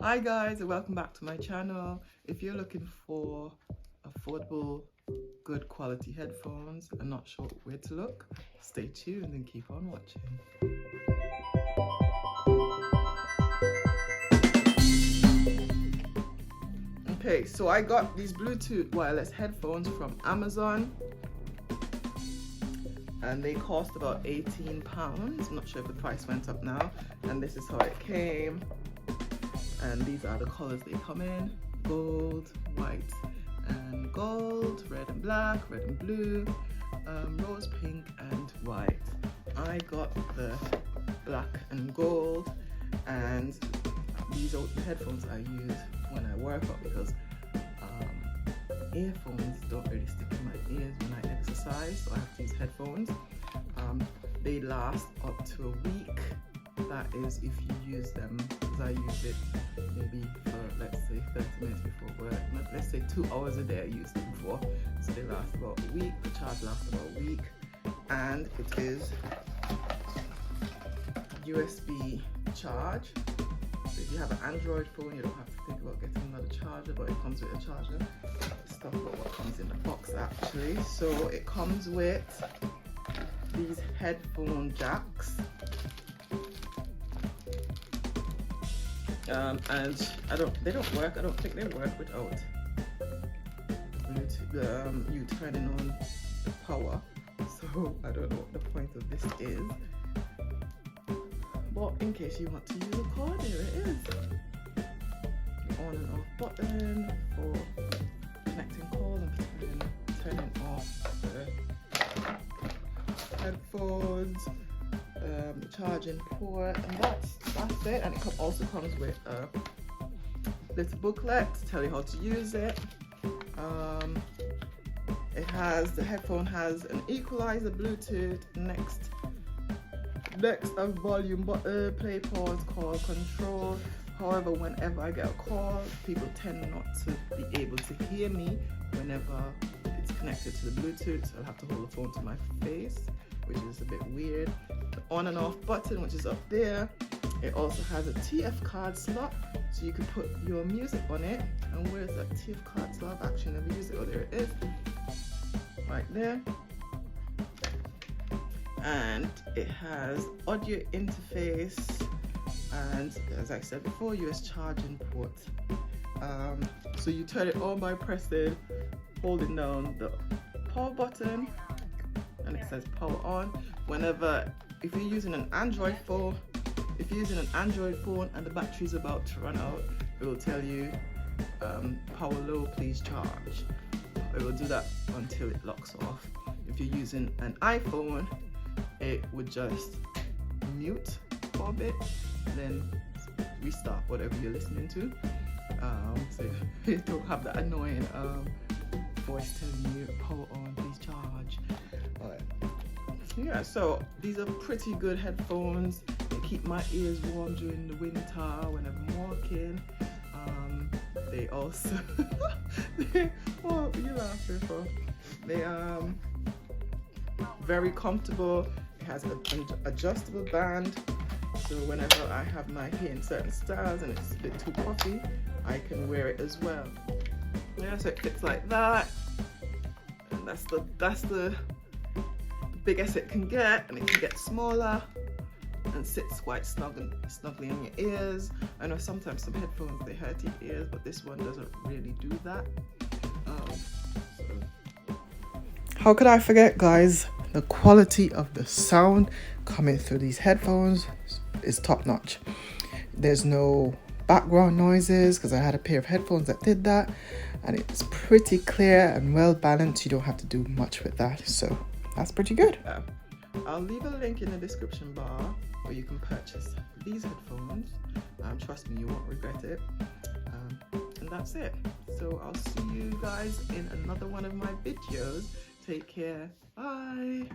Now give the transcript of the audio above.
Hi guys, and welcome back to my channel. If you're looking for affordable, good quality headphones and not sure where to look, stay tuned and keep on watching. Okay, so I got these Bluetooth wireless headphones from Amazon and they cost about £18. I'm not sure if the price went up now. And this is how it came. And these are the colors they come in: gold, white and gold, red and black, red and blue, rose pink and white. I got the black and gold, and these are the headphones I use when I work out because earphones don't really stick in my ears when I exercise, so I have to use headphones. They last up to a week. That is if you use them, because I use it maybe for, let's say, 30 minutes before work. Let's say 2 hours a day I used them for, so they last about a week. The charge lasts about a week, and it is USB charge. So if you have an Android phone, you don't have to think about getting another charger, but it comes with a charger. Let's talk about what comes in the box actually. So it comes with these headphone jacks. And they don't work. I don't think they work without Bluetooth, you turning on the power. So I don't know what the point of this is. But in case you want to use a cord, there it is. The on and off button for connecting calls and turning off the headphones. The charging port, and that's it. And it also comes with a little booklet to tell you how to use it. The headphone has an equalizer, Bluetooth, next a volume button, play, pause, call, control. However, whenever I get a call, people tend not to be able to hear me whenever it's connected to the Bluetooth, so I'll have to hold the phone to my face, which is a bit weird. The on and off button, which is up there. It also has a TF card slot, so you can put your music on it. And where's that TF card slot? I've actually never used it. Oh, there it is, right there. And it has audio interface, and as I said before, US charging port. So you turn it on by holding down the power button, and it says power on. If you're using an Android phone, and the battery's about to run out, it will tell you power low, please charge. It will do that until it locks off. If you're using an iPhone, it would just mute for a bit, then restart whatever you're listening to. So you don't have that annoying voice telling you power on, please charge. Yeah, so these are pretty good headphones. They keep my ears warm during the winter whenever I'm walking. They also what are you laughing for? They very comfortable. It has an adjustable band, so whenever I have my hair in certain styles and it's a bit too puffy, I can wear it as well. Yeah, so it fits like that, and that's the biggest it can get, and it can get smaller and sits quite snugly in your ears. I know sometimes some headphones, they hurt your ears, but this one doesn't really do that. How could I forget, guys? The quality of the sound coming through these headphones is top notch. There's no background noises, because I had a pair of headphones that did that, and it's pretty clear and well balanced. You don't have to do much with that, so that's pretty good. I'll leave a link in the description bar where you can purchase these headphones. Trust me, you won't regret it. And that's it. So I'll see you guys in another one of my videos. Take care. Bye.